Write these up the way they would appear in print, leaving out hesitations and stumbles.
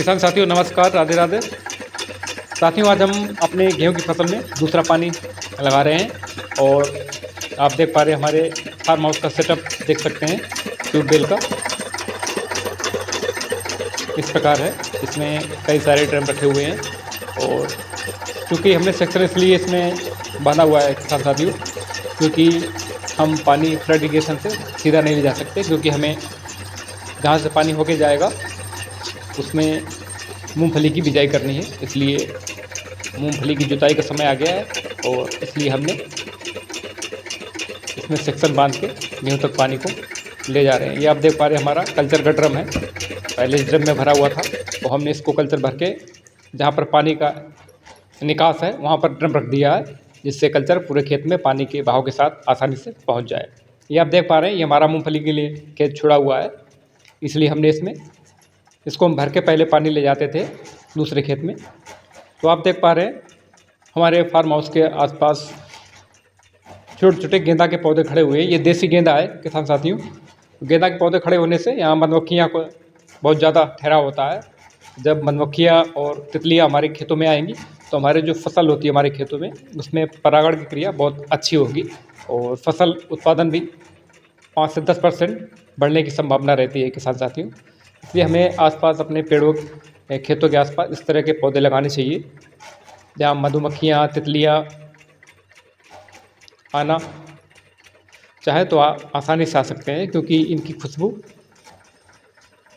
किसान साथियों नमस्कार, राधे राधे। साथियों आज हम अपने गेहूं की फसल में दूसरा पानी लगा रहे हैं और आप देख पा रहे हैं हमारे फार्म हाउस का सेटअप देख सकते हैं। ट्यूबवेल का इस प्रकार है, इसमें कई सारे ड्रम रखे हुए हैं और क्योंकि हमने सेक्शन इसलिए इसमें बांधा हुआ है किसान साथियों, क्योंकि हम पानी फ्लड इरीगेशन से सीधा नहीं ले जा सकते, क्योंकि हमें जहाँ से पानी होके जाएगा उसमें मूंगफली की बिजाई करनी है। इसलिए मूंगफली की जुताई का समय आ गया है और इसलिए हमने इसमें सेक्शन बांध के गेहूं तक पानी को ले जा रहे हैं। ये आप देख पा रहे हैं हमारा कल्चर का ड्रम है। पहले इस ड्रम में भरा हुआ था तो हमने इसको कल्चर भर के जहाँ पर पानी का निकास है वहाँ पर ड्रम रख दिया है, जिससे कल्चर पूरे खेत में पानी के बहाव के साथ आसानी से पहुँच जाए। ये आप देख पा रहे हैं, ये हमारा मूँगफली के लिए खेत छुड़ा हुआ है, इसलिए हमने इसको हम भर के पहले पानी ले जाते थे दूसरे खेत में। तो आप देख पा रहे हैं हमारे फार्म हाउस के आसपास छोटे छोटे गेंदा के पौधे खड़े हुए हैं। ये देसी गेंदा है किसान साथियों। गेंदा के पौधे खड़े होने से यहाँ मधुमक्खियाँ को बहुत ज़्यादा ठहराव होता है। जब मधुमक्खियाँ और तितलियाँ हमारे खेतों में आएंगी तो हमारे जो फसल होती है हमारे खेतों में, उसमें परागण की क्रिया बहुत अच्छी होगी और फसल उत्पादन भी 5 से 10% बढ़ने की संभावना रहती है किसान साथियों। इसलिए हमें आसपास अपने पेड़ों खेतों के आसपास इस तरह के पौधे लगाने चाहिए जहाँ मधुमक्खियाँ तितलियाँ आना चाहे तो आसानी से आ सकते हैं, क्योंकि इनकी खुशबू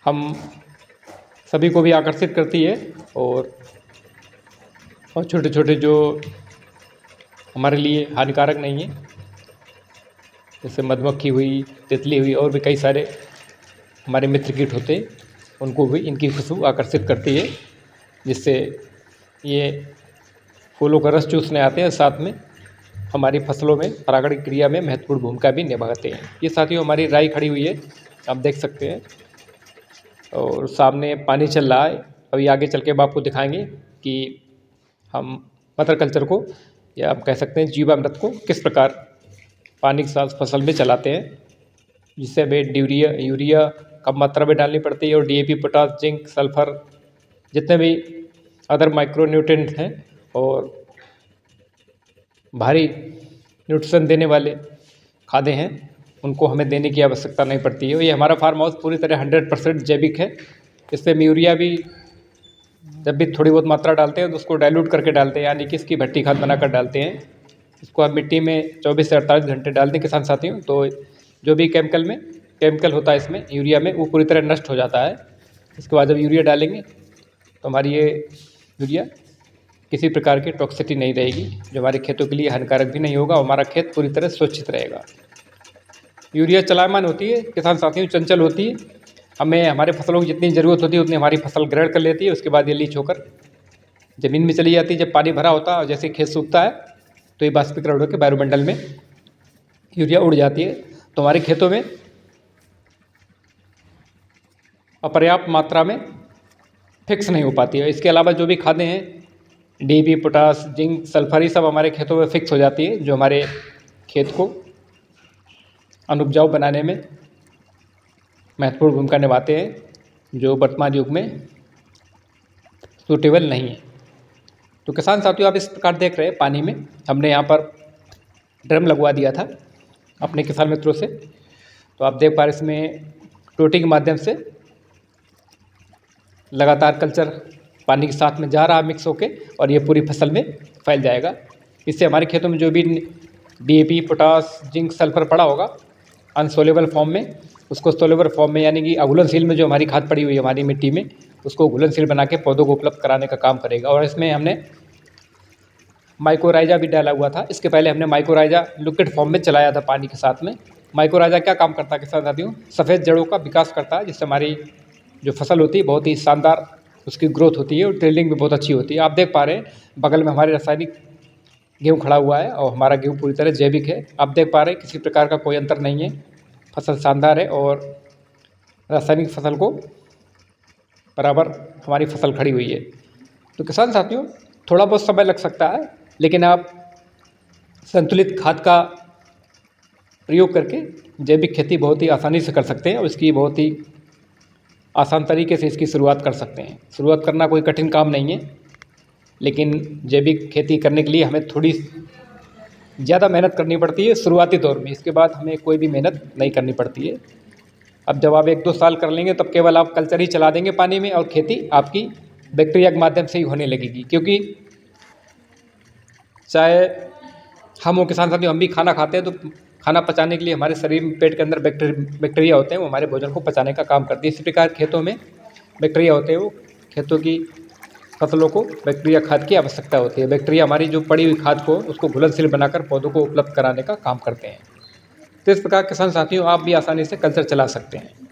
हम सभी को भी आकर्षित करती है और छोटे छोटे जो हमारे लिए हानिकारक नहीं है, जैसे मधुमक्खी हुई, तितली हुई और भी कई सारे हमारे मित्र कीट होते हैं, उनको भी इनकी खुशबू आकर्षित करती है, जिससे ये फूलों का रस चूसने आते हैं, साथ में हमारी फसलों में परागण क्रिया में महत्वपूर्ण भूमिका भी निभाते हैं। ये साथियों हमारी राई खड़ी हुई है, आप देख सकते हैं, और सामने पानी चल रहा है। अभी आगे चल के हम आपको दिखाएंगे कि हम मटर कल्चर को, या आप कह सकते हैं जीवामृत को, किस प्रकार पानी के साथ फसल में चलाते हैं, जिससे हमें यूरिया कम मात्रा में डालनी पड़ती है और DAP, पोटास, जिंक, सल्फर, जितने भी अदर माइक्रो न्यूट्रिएंट हैं और भारी न्यूट्रिशन देने वाले खादें हैं, उनको हमें देने की आवश्यकता नहीं पड़ती है। ये हमारा फार्म हाउस पूरी तरह 100% जैविक है। इसमें हम यूरिया भी जब भी थोड़ी बहुत मात्रा डालते हैं तो उसको डाइल्यूट करके डालते हैं, यानी कि इसकी भट्टी खाद बनाकर डालते हैं। इसको हम मिट्टी में 24 से 48 घंटे डाल दें किसान साथियों, तो जो भी केमिकल होता है इसमें यूरिया में, वो पूरी तरह नष्ट हो जाता है। इसके बाद जब यूरिया डालेंगे तो हमारी ये यूरिया किसी प्रकार की टॉक्सिटी नहीं रहेगी, जो हमारे खेतों के लिए हानिकारक भी नहीं होगा और हमारा खेत पूरी तरह सुरक्षित रहेगा। यूरिया चलायमान होती है किसान साथियों, चंचल होती है। हमें हमारे फसलों की जितनी ज़रूरत होती है उतनी हमारी फसल ग्रहण कर लेती है, उसके बाद ये लीच होकर ज़मीन में चली जाती है। जब पानी भरा होता है और जैसे खेत सूखता है तो ये बाष्पीकरण होकर वायुमंडल में यूरिया उड़ जाती है, तो हमारे खेतों में अपर्याप्त मात्रा में फिक्स नहीं हो पाती है। इसके अलावा जो भी खादें हैं, DAP, पोटास, जिंक, सल्फर, ये सब हमारे खेतों में फिक्स हो जाती है, जो हमारे खेत को अनुपजाऊ बनाने में महत्वपूर्ण भूमिका निभाते हैं, जो वर्तमान युग में सूटेबल नहीं है। तो किसान साथियों आप इस प्रकार देख रहे हैं, पानी में हमने यहाँ पर ड्रम लगवा दिया था अपने किसान मित्रों से। तो आप देख पा रहे इसमें टोटी के माध्यम से लगातार कल्चर पानी के साथ में जा रहा मिक्स होके, और ये पूरी फसल में फैल जाएगा। इससे हमारे खेतों में जो भी DAP, पोटास, जिंक, सल्फर पड़ा होगा अनसोलेबल फॉर्म में, उसको सोलेबल फॉर्म में, यानी कि अघुलनशील में जो हमारी खाद पड़ी हुई है हमारी मिट्टी में, उसको घुलनशील बना के पौधों को उपलब्ध कराने का काम करेगा। और इसमें हमने माइक्रोराइजा भी डाला हुआ था। इसके पहले हमने माइक्रोराइजा लिक्विड फॉर्म में चलाया था पानी के साथ में। माइक्रोराइजा क्या काम करता है किसान साथियों? सफ़ेद जड़ों का विकास करता है, जिससे हमारी जो फसल होती है बहुत ही शानदार उसकी ग्रोथ होती है और ट्रेलिंग भी बहुत अच्छी होती है। आप देख पा रहे हैं बगल में हमारे रासायनिक गेहूँ खड़ा हुआ है और हमारा गेहूँ पूरी तरह जैविक है। आप देख पा रहे हैं किसी प्रकार का कोई अंतर नहीं है, फसल शानदार है और रासायनिक फसल को बराबर हमारी फसल खड़ी हुई है। तो किसान साथियों थोड़ा बहुत समय लग सकता है, लेकिन आप संतुलित खाद का प्रयोग करके जैविक खेती बहुत ही आसानी से कर सकते हैं और इसकी बहुत ही आसान तरीके से इसकी शुरुआत कर सकते हैं। शुरुआत करना कोई कठिन काम नहीं है, लेकिन जैविक खेती करने के लिए हमें थोड़ी ज़्यादा मेहनत करनी पड़ती है शुरुआती दौर में। इसके बाद हमें कोई भी मेहनत नहीं करनी पड़ती है। अब जब आप 1-2 साल कर लेंगे तब केवल आप कल्चर ही चला देंगे पानी में और खेती आपकी बैक्टीरिया के माध्यम से ही होने लगेगी। क्योंकि चाहे हम हो किसान साथियों, हम भी खाना खाते हैं, तो खाना पचाने के लिए हमारे शरीर में पेट के अंदर बैक्टीरिया होते हैं, वो हमारे भोजन को पचाने का काम करती है। इसी प्रकार खेतों में बैक्टीरिया होते हैं, वो खेतों की फसलों को बैक्टीरिया खाद की आवश्यकता होती है। बैक्टीरिया हमारी जो पड़ी हुई खाद को उसको घुलनशील बनाकर पौधों को उपलब्ध कराने का काम करते हैं। तो इस प्रकार किसान साथियों, आप भी आसानी से कल्चर चला सकते हैं।